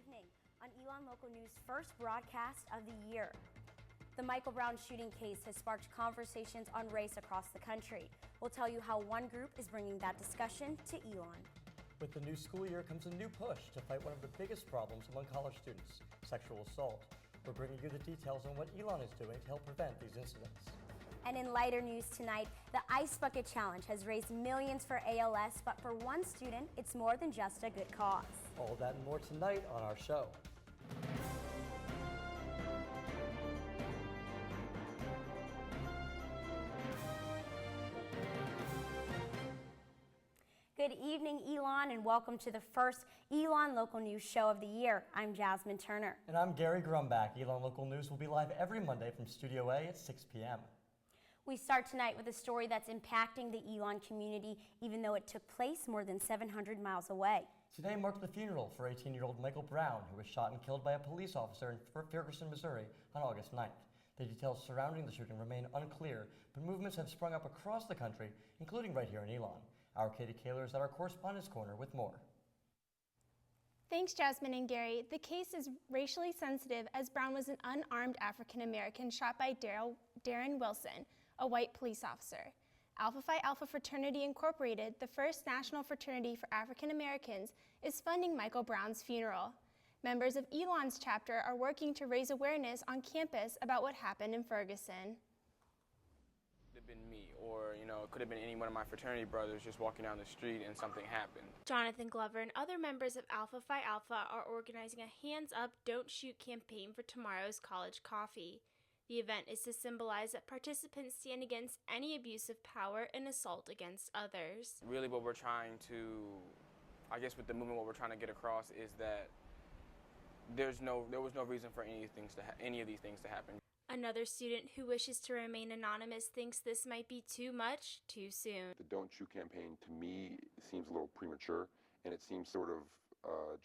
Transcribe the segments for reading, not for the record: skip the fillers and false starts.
evening on Elon Local News' first broadcast of the year. The Michael Brown shooting case has sparked conversations on race across the country. We'll tell you how one group is bringing that discussion to Elon. With the new school year comes a new push to fight one of the biggest problems among college students, sexual assault. We're bringing you the details on what Elon is doing to help prevent these incidents. And in lighter news tonight, the Ice Bucket Challenge has raised millions for ALS, but for one student, it's more than just a good cause. All that and more tonight on our show. Good evening, Elon, and welcome to the first Elon Local News show of the year. I'm Jasmine Turner. And I'm Gary Grumbach. Elon Local News will be live every Monday from Studio A at 6 p.m. We start tonight with a story that's impacting the Elon community, even though it took place more than 700 miles away. Today marked the funeral for 18-year-old Michael Brown, who was shot and killed by a police officer in Ferguson, Missouri on August 9th. The details surrounding the shooting remain unclear, but movements have sprung up across the country, including right here in Elon. Our Katie Kaler is at our Correspondence Corner with more. Thanks, Jasmine and Gary. The case is racially sensitive as Brown was an unarmed African-American shot by Darren Wilson, a white police officer. Alpha Phi Alpha Fraternity Incorporated, the first national fraternity for African Americans, is funding Michael Brown's funeral. Members of Elon's chapter are working to raise awareness on campus about what happened in Ferguson. It could have been me, or it could have been any one of my fraternity brothers just walking down the street and something happened. Jonathan Glover and other members of Alpha Phi Alpha are organizing a Hands Up, Don't Shoot campaign for tomorrow's college coffee. The event is to symbolize that participants stand against any abuse of power and assault against others. Really what we're trying to, I guess with the movement, what we're trying to get across is that there was no reason for any of these things to happen. Another student who wishes to remain anonymous thinks this might be too much, too soon. The Don't Shoot campaign, to me, seems a little premature, and it seems sort of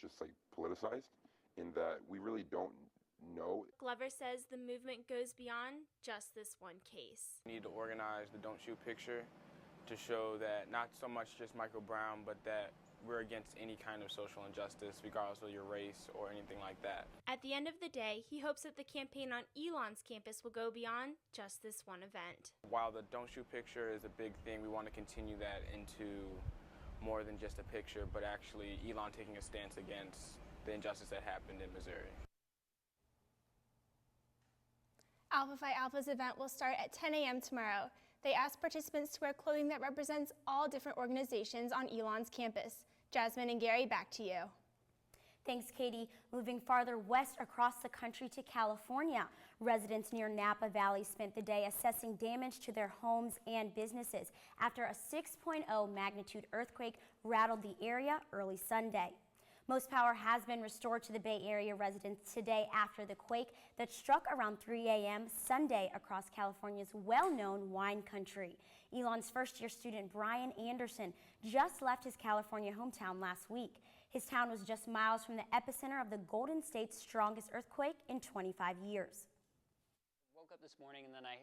just like politicized in that we really don't know. Glover says the movement goes beyond just this one case. We need to organize the Don't Shoot picture to show that not so much just Michael Brown, but that we're against any kind of social injustice, regardless of your race or anything like that. At the end of the day, he hopes that the campaign on Elon's campus will go beyond just this one event. While the Don't Shoot picture is a big thing, we want to continue that into more than just a picture, but actually Elon taking a stance against the injustice that happened in Missouri. Alpha Phi Alpha's event will start at 10 a.m. tomorrow. They ask participants to wear clothing that represents all different organizations on Elon's campus. Jasmine and Gary, back to you. Thanks, Katie. Moving farther west across the country to California, residents near Napa Valley spent the day assessing damage to their homes and businesses after a 6.0 magnitude earthquake rattled the area early Sunday. Most power has been restored to the Bay Area residents today after the quake that struck around 3 a.m. Sunday across California's well-known wine country. Elon's first-year student Brian Anderson just left his California hometown last week. His town was just miles from the epicenter of the Golden State's strongest earthquake in 25 years. I woke up this morning and then I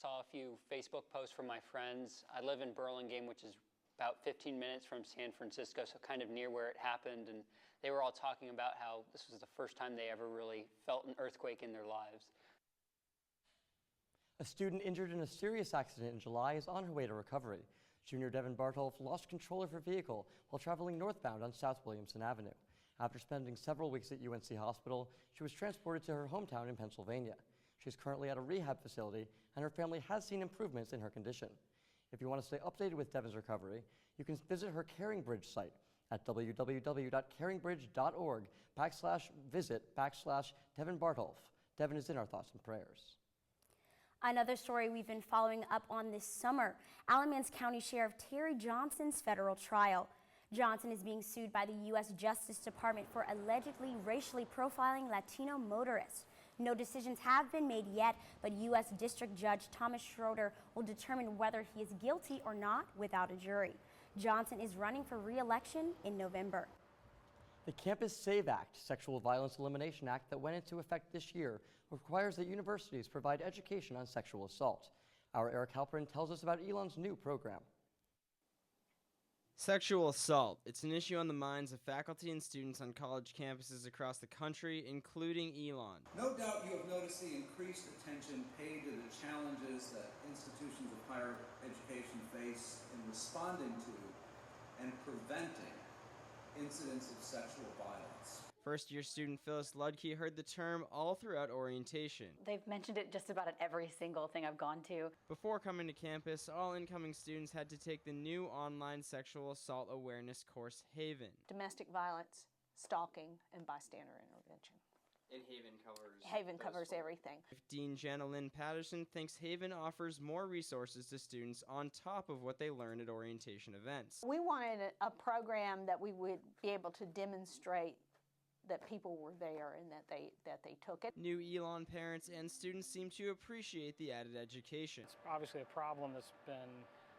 saw a few Facebook posts from my friends. I live in Burlingame, which is about 15 minutes from San Francisco, so kind of near where it happened, and they were all talking about how this was the first time they ever really felt an earthquake in their lives. A student injured in a serious accident in July is on her way to recovery. Junior Devin Bartolf lost control of her vehicle while traveling northbound on South Williamson Avenue. After spending several weeks at UNC Hospital, she was transported to her hometown in Pennsylvania. She's currently at a rehab facility, and her family has seen improvements in her condition. If you want to stay updated with Devin's recovery, you can visit her Caring Bridge site at www.caringbridge.org/visit/Devin Bartolf. Devin is in our thoughts and prayers. Another story we've been following up on this summer, Alamance County Sheriff Terry Johnson's federal trial. Johnson is being sued by the U.S. Justice Department for allegedly racially profiling Latino motorists. No decisions have been made yet, but U.S. District Judge Thomas Schroeder will determine whether he is guilty or not without a jury. Johnson is running for re-election in November. The Campus SAVE Act, Sexual Violence Elimination Act that went into effect this year, requires that universities provide education on sexual assault. Our Eric Halperin tells us about Elon's new program. Sexual assault. It's an issue on the minds of faculty and students on college campuses across the country, including Elon. No doubt you have noticed the increased attention paid to the challenges that institutions of higher education face in responding to and preventing incidents of sexual violence. First-year student Phyllis Ludke heard the term all throughout orientation. They've mentioned it just about at every single thing I've gone to. Before coming to campus, all incoming students had to take the new online sexual assault awareness course, Haven. Domestic violence, stalking, and bystander intervention. And Haven covers everything. Dean Jana Lynn Patterson thinks Haven offers more resources to students on top of what they learn at orientation events. We wanted a program that we would be able to demonstrate that people were there and that they took it. New Elon parents and students seem to appreciate the added education. It's obviously a problem that's been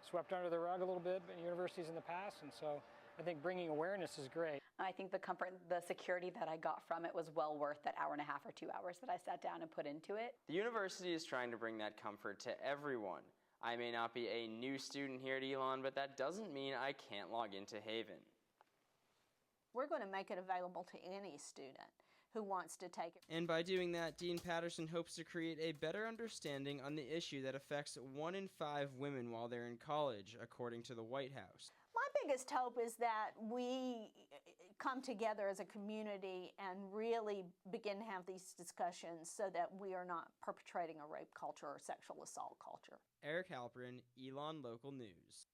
swept under the rug a little bit in universities in the past, and so I think bringing awareness is great. I think the comfort, the security that I got from it was well worth that hour and a half or 2 hours that I sat down and put into it. The university is trying to bring that comfort to everyone. I may not be a new student here at Elon, but that doesn't mean I can't log into Haven. We're going to make it available to any student who wants to take it. And by doing that, Dean Patterson hopes to create a better understanding on the issue that affects 1 in 5 women while they're in college, according to the White House. My biggest hope is that we come together as a community and really begin to have these discussions so that we are not perpetrating a rape culture or sexual assault culture. Eric Halperin, Elon Local News.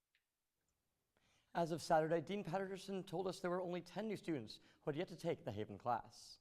As of Saturday, Dean Patterson told us there were only 10 new students who had yet to take the Haven class.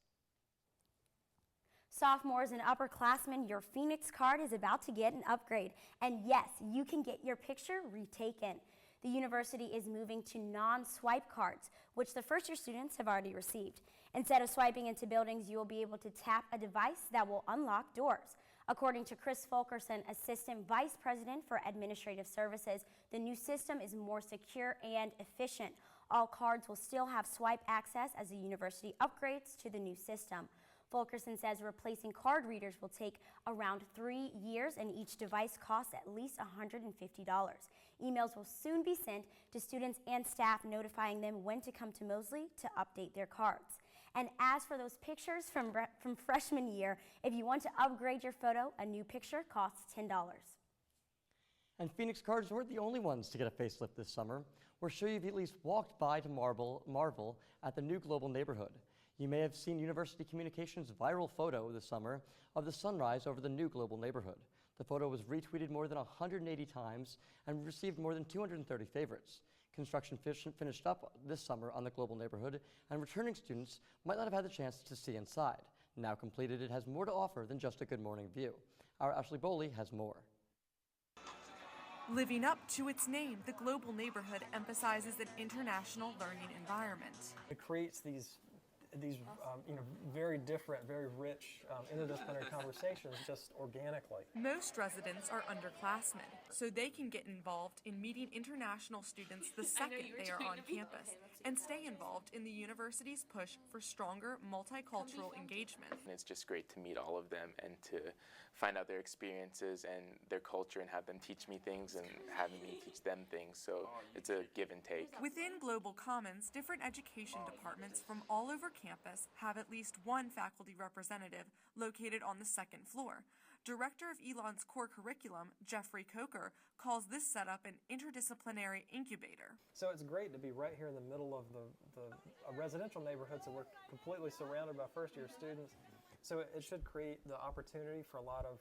Sophomores and upperclassmen, your Pheonix card is about to get an upgrade. And yes, you can get your picture retaken. The university is moving to non-swipe cards, which the first-year students have already received. Instead of swiping into buildings, you will be able to tap a device that will unlock doors. According to Chris Fulkerson, Assistant Vice President for Administrative Services, the new system is more secure and efficient. All cards will still have swipe access as the university upgrades to the new system. Fulkerson says replacing card readers will take around 3 years and each device costs at least $150. Emails will soon be sent to students and staff notifying them when to come to Mosley to update their cards. And as for those pictures from freshman year, if you want to upgrade your photo, a new picture costs $10. And Pheonix cards weren't the only ones to get a facelift this summer. We're sure you've at least walked by to marvel at the new global neighborhood. You may have seen University Communications' viral photo this summer of the sunrise over the new global neighborhood. The photo was retweeted more than 180 times and received more than 230 favorites. Construction finished up this summer on the global neighborhood, and returning students might not have had the chance to see inside. Now completed, it has more to offer than just a good morning view. Our Ashley Boley has more. Living up to its name, the global neighborhood emphasizes an international learning environment. It creates these very different, very rich interdisciplinary conversations just organically. Most residents are underclassmen, so they can get involved in meeting international students the second they are on campus and stay involved in the university's push for stronger multicultural engagement. It's just great to meet all of them and to find out their experiences and their culture and have them teach me things and have me teach them things, so it's a give and take. Within Global Commons, different education departments from all over campus have at least one faculty representative located on the second floor. Director of Elon's core curriculum, Jeffrey Coker, calls this setup an interdisciplinary incubator. So it's great to be right here in the middle of a residential neighborhood, so we're completely surrounded by first-year students. So it should create the opportunity for a lot of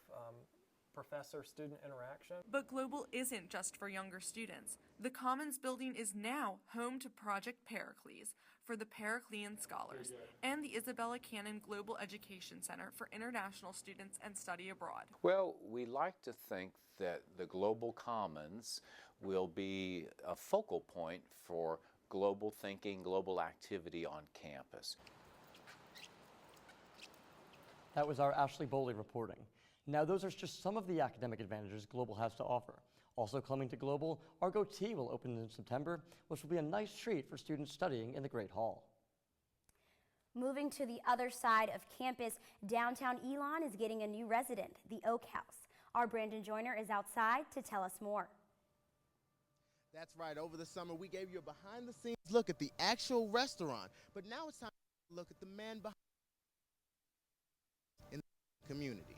professor-student interaction. But Global isn't just for younger students. The Commons building is now home to Project Pericles for the Periclean Scholars and the Isabella Cannon Global Education Center for international students and study abroad. Well, we like to think that the Global Commons will be a focal point for global thinking, global activity on campus. That was our Ashley Boley reporting. Now, those are just some of the academic advantages Global has to offer. Also coming to Global, Argo Tea will open in September, which will be a nice treat for students studying in the Great Hall. Moving to the other side of campus, downtown Elon is getting a new resident, the Oak House. Our Brandon Joyner is outside to tell us more. That's right. Over the summer, we gave you a behind-the-scenes look at the actual restaurant, but now it's time to look at the man behind in the community.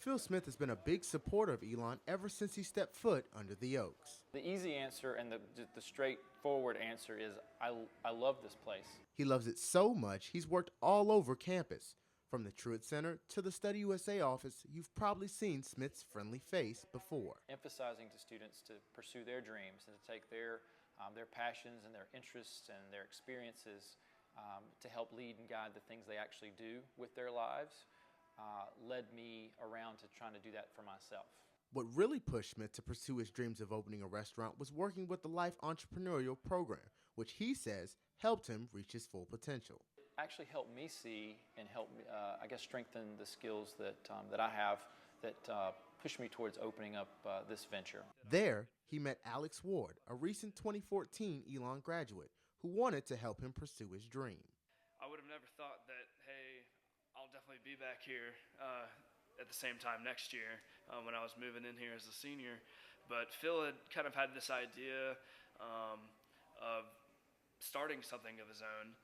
Phil Smith has been a big supporter of Elon ever since he stepped foot under the Oaks. The easy answer and the straightforward answer is I love this place. He loves it so much, he's worked all over campus. From the Truett Center to the Study USA office, you've probably seen Smith's friendly face before. Emphasizing to students to pursue their dreams and to take their passions and their interests and their experiences to help lead and guide the things they actually do with their lives led me around to trying to do that for myself. What really pushed Smith to pursue his dreams of opening a restaurant was working with the Life Entrepreneurial Program, which he says helped him reach his full potential. Actually helped me see and help me, I guess, strengthen the skills that I have that push me towards opening up this venture. There, he met Alex Ward, a recent 2014 Elon graduate, who wanted to help him pursue his dream. I would have never thought that, hey, I'll definitely be back here at the same time next year when I was moving in here as a senior. But Phil had kind of had this idea of starting something of his own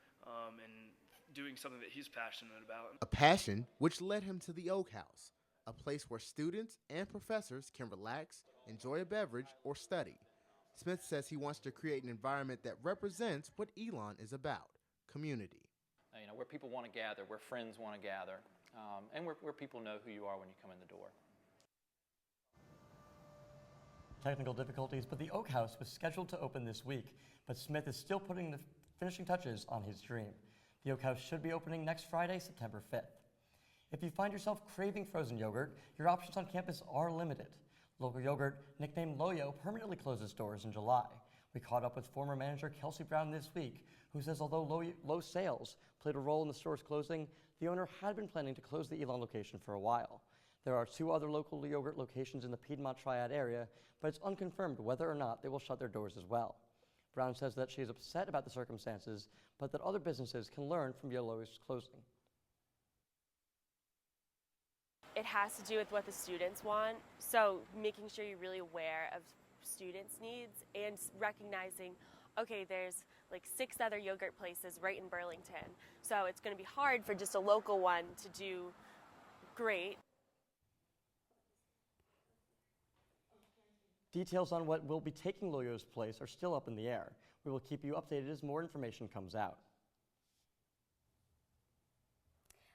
and doing something that he's passionate about. A passion which led him to the Oak House, a place where students and professors can relax, enjoy a beverage, or study. Smith says he wants to create an environment that represents what Elon is about, community. You know, where people want to gather, where friends want to gather, and where people know who you are when you come in the door. Technical difficulties, but the Oak House was scheduled to open this week, but Smith is still putting the finishing touches on his dream. The Oak House should be opening next Friday, September 5th. If you find yourself craving frozen yogurt, your options on campus are limited. Local yogurt, nicknamed Loyo, permanently closes doors in July. We caught up with former manager Kelsey Brown this week, who says although low sales played a role in the store's closing, the owner had been planning to close the Elon location for a while. There are 2 other local yogurt locations in the Piedmont Triad area, but it's unconfirmed whether or not they will shut their doors as well. Brown says that she is upset about the circumstances, but that other businesses can learn from Yolo's closing. It has to do with what the students want, so making sure you're really aware of students' needs and recognizing, okay, there's like 6 other yogurt places right in Burlington, so it's going to be hard for just a local one to do great. Details on what will be taking Loyo's place are still up in the air. We will keep you updated as more information comes out.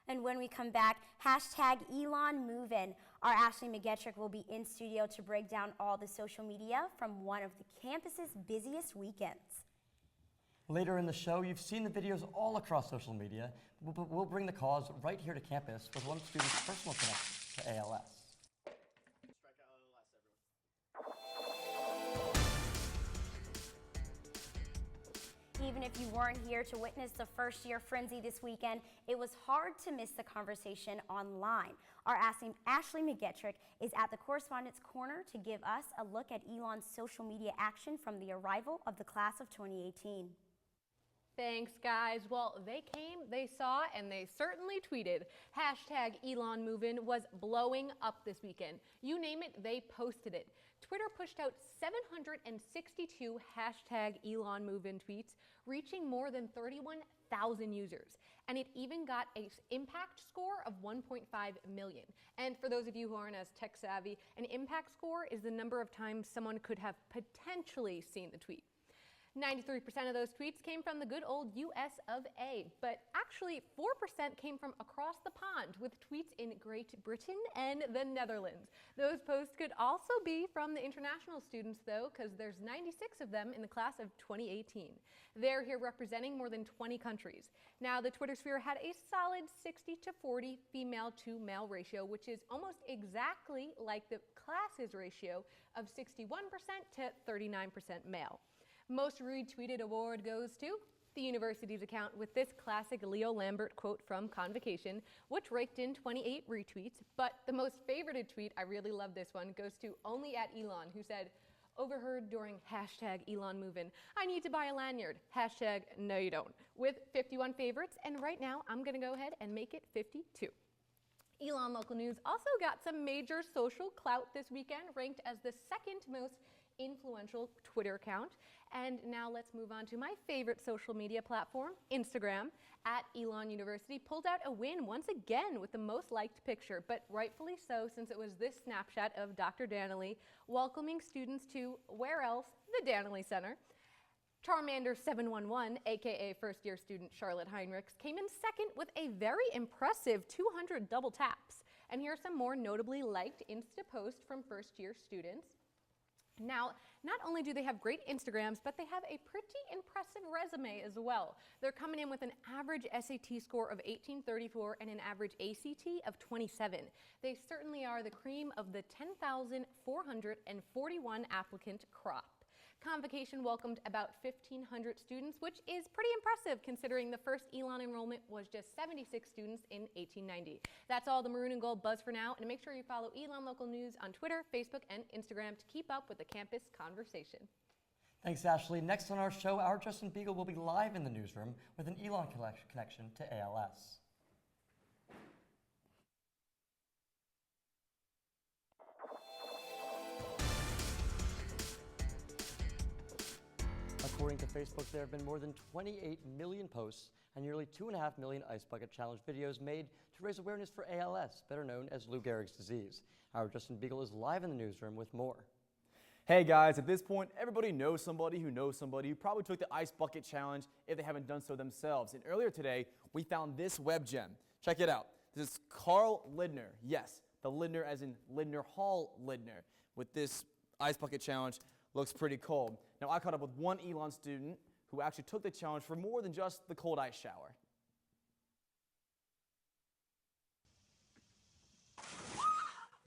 And when we come back, #ElonMoveIn. Our Ashley McGettrick will be in studio to break down all the social media from one of the campus's busiest weekends. Later in the show, you've seen the videos all across social media, but we'll bring the cause right here to campus with one student's personal connection to ALS. Even if you weren't here to witness the first-year frenzy this weekend, it was hard to miss the conversation online. Our Ashley McGettrick is at the Correspondents' Corner to give us a look at Elon's social media action from the arrival of the class of 2018. Thanks, guys. Well, they came, they saw, and they certainly tweeted. #ElonMoveIn was blowing up this weekend. You name it, they posted it. Twitter pushed out 762 #ElonMoveIn tweets, reaching more than 31,000 users. And it even got an impact score of 1.5 million. And for those of you who aren't as tech savvy, an impact score is the number of times someone could have potentially seen the tweet. 93% of those tweets came from the good old US of A, but actually 4% came from across the pond with tweets in Great Britain and the Netherlands. Those posts could also be from the international students though, because there's 96 of them in the class of 2018. They're here representing more than 20 countries. Now the Twitter sphere had a solid 60 to 40 female to male ratio, which is almost exactly like the class's ratio of 61% to 39% male. Most retweeted award goes to the university's account with this classic Leo Lambert quote from Convocation, which raked in 28 retweets. But the most favorited tweet, I really love this one, goes to #Elon, who said, "Overheard during #ElonMoveIn. I need to buy a lanyard. #No you don't." With 51 favorites, and right now I'm gonna go ahead and make it 52. Elon Local News also got some major social clout this weekend, ranked as the second most influential Twitter account. And now let's move on to my favorite social media platform, Instagram. At Elon University pulled out a win once again with the most liked picture, but rightfully so, since it was this snapshot of Dr. Danley welcoming students to, where else, the Danley Center. Charmander711, aka first-year student Charlotte Heinrichs, came in second with a very impressive 200 double taps. And here are some more notably liked Insta posts from first-year students. Now, not only do they have great Instagrams, but they have a pretty impressive resume as well. They're coming in with an average SAT score of 1834 and an average ACT of 27. They certainly are the cream of the 10,441 applicant crop. Convocation welcomed about 1,500 students, which is pretty impressive considering the first Elon enrollment was just 76 students in 1890. That's all the maroon and gold buzz for now, and make sure you follow Elon Local News on Twitter, Facebook, and Instagram to keep up with the campus conversation. Thanks, Ashley. Next on our show, our Justin Beagle will be live in the newsroom with an Elon connection to ALS. According to Facebook, there have been more than 28 million posts and nearly 2.5 million Ice Bucket Challenge videos made to raise awareness for ALS, better known as Lou Gehrig's disease. Our Justin Beagle is live in the newsroom with more. Hey guys, at this point, everybody knows somebody who probably took the Ice Bucket Challenge if they haven't done so themselves. And earlier today, we found this web gem. Check it out. This is Carl Lidner. Yes, the Lidner as in Lidner Hall Lidner. With this Ice Bucket Challenge, looks pretty cold. Now, I caught up with one Elon student who actually took the challenge for more than just the cold ice shower.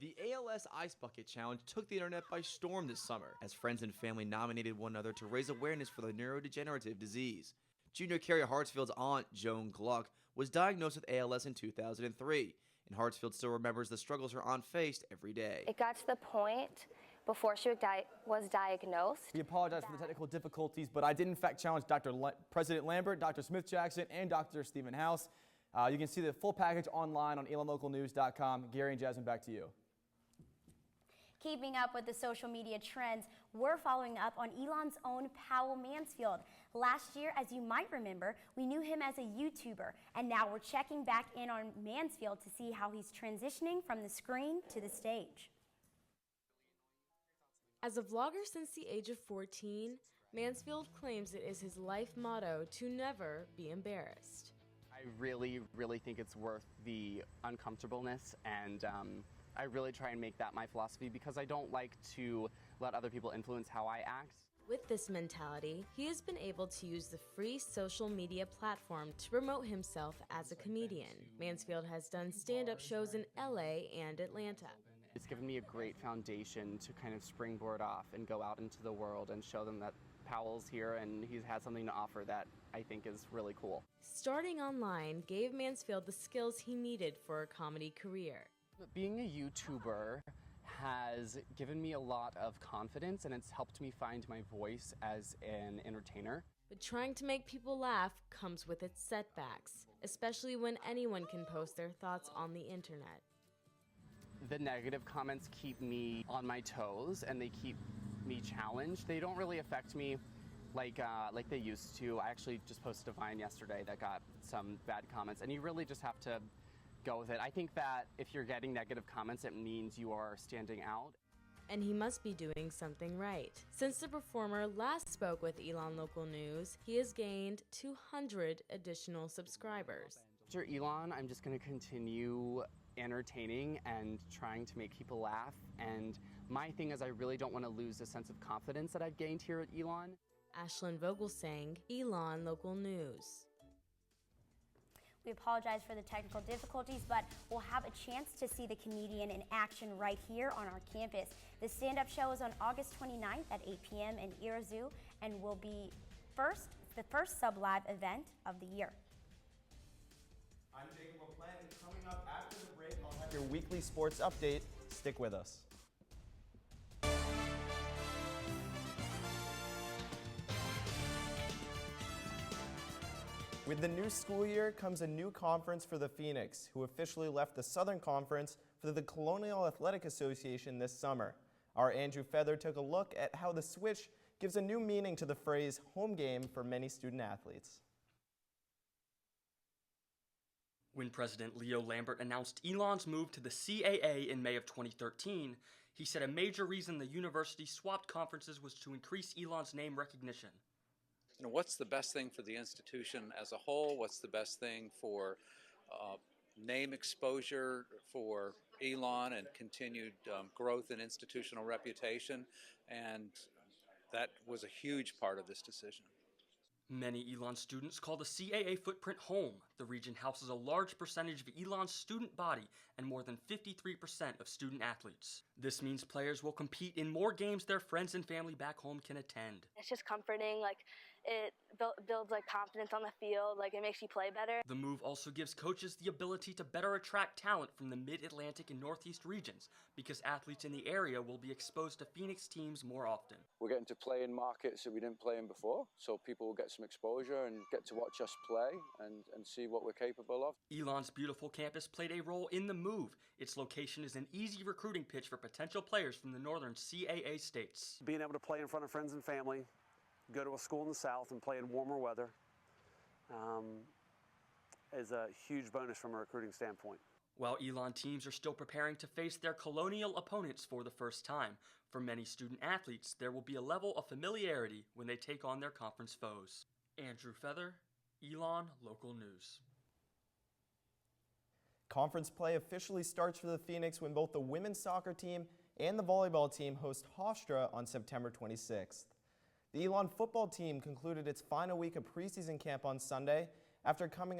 The ALS Ice Bucket Challenge took the internet by storm this summer, as friends and family nominated one another to raise awareness for the neurodegenerative disease. Junior Carrie Hartsfield's aunt, Joan Gluck, was diagnosed with ALS in 2003, and Hartsfield still remembers the struggles her aunt faced every day. It got to the point before she was diagnosed. We apologize for the technical difficulties, but I did in fact challenge President Lambert, Dr. Smith-Jackson, and Dr. Stephen House. You can see the full package online on elonlocalnews.com. Gary and Jasmine, back to you. Keeping up with the social media trends, we're following up on Elon's own Powell Mansfield. Last year, as you might remember, we knew him as a YouTuber, and now we're checking back in on Mansfield to see how he's transitioning from the screen to the stage. As a vlogger since the age of 14, Mansfield claims it is his life motto to never be embarrassed. I really think it's worth the uncomfortableness, and I really try and make that my philosophy because I don't like to let other people influence how I act. With this mentality, he has been able to use the free social media platform to promote himself as a comedian. Mansfield has done stand-up shows in LA and Atlanta. It's given me a great foundation to kind of springboard off and go out into the world and show them that Powell's here and he's had something to offer that I think is really cool. Starting online gave Mansfield the skills he needed for a comedy career. Being a YouTuber has given me a lot of confidence, and it's helped me find my voice as an entertainer. But trying to make people laugh comes with its setbacks, especially when anyone can post their thoughts on the internet. The negative comments keep me on my toes and they keep me challenged. They don't really affect me like they used to. I actually just posted a Vine yesterday that got some bad comments, and you really just have to go with it. I think that if you're getting negative comments, it means you are standing out. And he must be doing something right. Since the performer last spoke with Elon Local News, he has gained 200 additional subscribers. After Elon, I'm just going to continue entertaining and trying to make people laugh. And my thing is I really don't want to lose the sense of confidence that I've gained here at Elon. Ashlyn Vogelsang, Elon Local News. We apologize for the technical difficulties, but we'll have a chance to see the comedian in action right here on our campus. The stand-up show is on August 29th at 8 p.m. in Irazu and will be the first sub-live event of the year. I'm Jacob LaPlante. Coming up after the break, I'll have your weekly sports update. Stick with us. With the new school year comes a new conference for the Pheonix, who officially left the Southern Conference for the Colonial Athletic Association this summer. Our Andrew Feather took a look at how the switch gives a new meaning to the phrase home game for many student athletes. When President Leo Lambert announced Elon's move to the CAA in May of 2013, he said a major reason the university swapped conferences was to increase Elon's name recognition. You know, what's the best thing for the institution as a whole? What's the best thing for name exposure for Elon and continued growth in institutional reputation? And that was a huge part of this decision. Many Elon students call the CAA footprint home. The region houses a large percentage of Elon's student body and more than 53% of student athletes. This means players will compete in more games their friends and family back home can attend. It's just comforting, like it builds like confidence on the field, like it makes you play better. The move also gives coaches the ability to better attract talent from the Mid-Atlantic and Northeast regions because athletes in the area will be exposed to Pheonix teams more often. We're getting to play in markets that we didn't play in before, so people will get some exposure and get to watch us play and see what we're capable of. Elon's beautiful campus played a role in the move. Its location is an easy recruiting pitch for potential players from the northern CAA states. Being able to play in front of friends and family, go to a school in the south and play in warmer weather is a huge bonus from a recruiting standpoint. While Elon teams are still preparing to face their colonial opponents for the first time, for many student athletes, there will be a level of familiarity when they take on their conference foes. Andrew Feather, Elon Local News. Conference play officially starts for the Pheonix when both the women's soccer team and the volleyball team host Hofstra on September 26th. The Elon football team concluded its final week of preseason camp on Sunday. After coming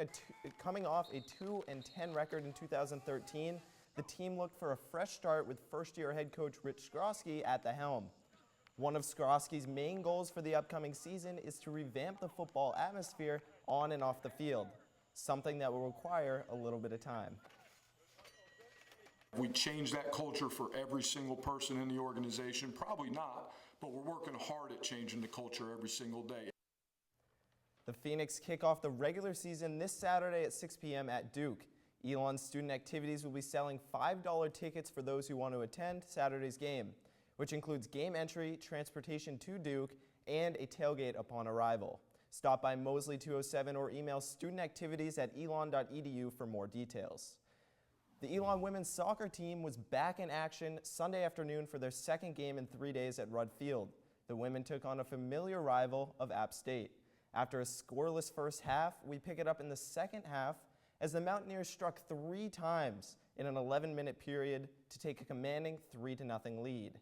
off a 2-10 record in 2013, the team looked for a fresh start with first-year head coach Rich Skrosky at the helm. One of Skrosky's main goals for the upcoming season is to revamp the football atmosphere on and off the field, something that will require a little bit of time. We change that culture for every single person in the organization? Probably not, but we're working hard at changing the culture every single day. The Pheonix kick off the regular season this Saturday at 6 p.m. at Duke. Elon Student Activities will be selling $5 tickets for those who want to attend Saturday's game, which includes game entry, transportation to Duke, and a tailgate upon arrival. Stop by Mosley 207 or email studentactivities@elon.edu for more details. The Elon women's soccer team was back in action Sunday afternoon for their second game in 3 days at Rudd Field. The women took on a familiar rival of App State. After a scoreless first half, we pick it up in the second half as the Mountaineers struck 3 times in an 11-minute period to take a commanding 3-0 lead.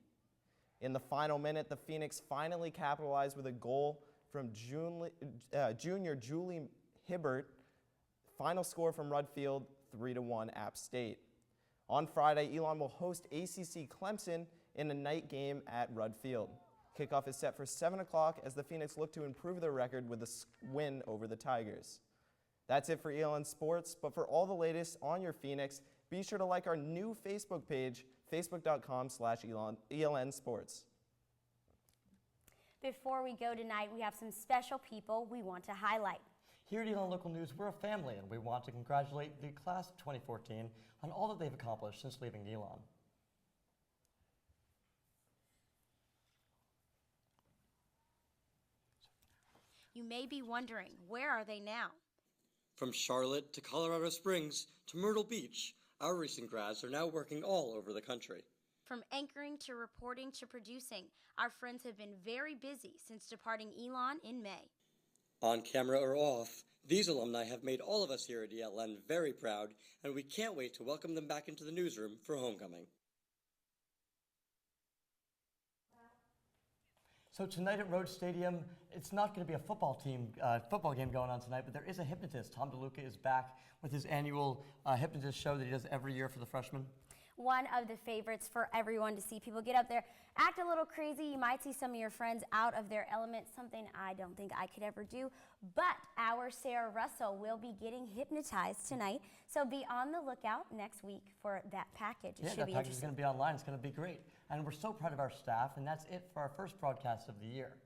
In the final minute, the Pheonix finally capitalized with a goal from junior Julie Hibbert. Final score from Rudd Field, 3-1 App State. On Friday, Elon will host ACC Clemson in a night game at Rudd Field. Kickoff is set for 7 o'clock as the Pheonix look to improve their record with a win over the Tigers. That's it for ELN Sports, but for all the latest on your Pheonix, be sure to like our new Facebook page, facebook.com/ELN Sports. Before we go tonight, we have some special people we want to highlight. Here at Elon Local News, we're a family, and we want to congratulate the class of 2014 on all that they've accomplished since leaving Elon. You may be wondering, where are they now? From Charlotte to Colorado Springs to Myrtle Beach, our recent grads are now working all over the country. From anchoring to reporting to producing, our friends have been very busy since departing Elon in May. On camera or off, these alumni have made all of us here at ELN very proud, and we can't wait to welcome them back into the newsroom for homecoming. So tonight at Rhodes Stadium, it's not going to be a football game going on tonight, but there is a hypnotist. Tom DeLuca is back with his annual hypnotist show that he does every year for the freshmen. One of the favorites for everyone to see. People get up there, act a little crazy. You might see some of your friends out of their element, something I don't think I could ever do. But our Sarah Russell will be getting hypnotized tonight, so be on the lookout next week for that package. It should be interesting. That package is going to be online. It's going to be great. And we're so proud of our staff, and that's it for our first broadcast of the year.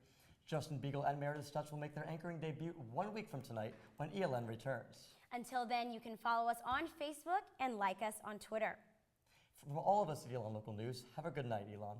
Justin Beagle and Meredith Stutz will make their anchoring debut 1 week from tonight when ELN returns. Until then, you can follow us on Facebook and like us on Twitter. From all of us at Elon Local News, have a good night, Elon.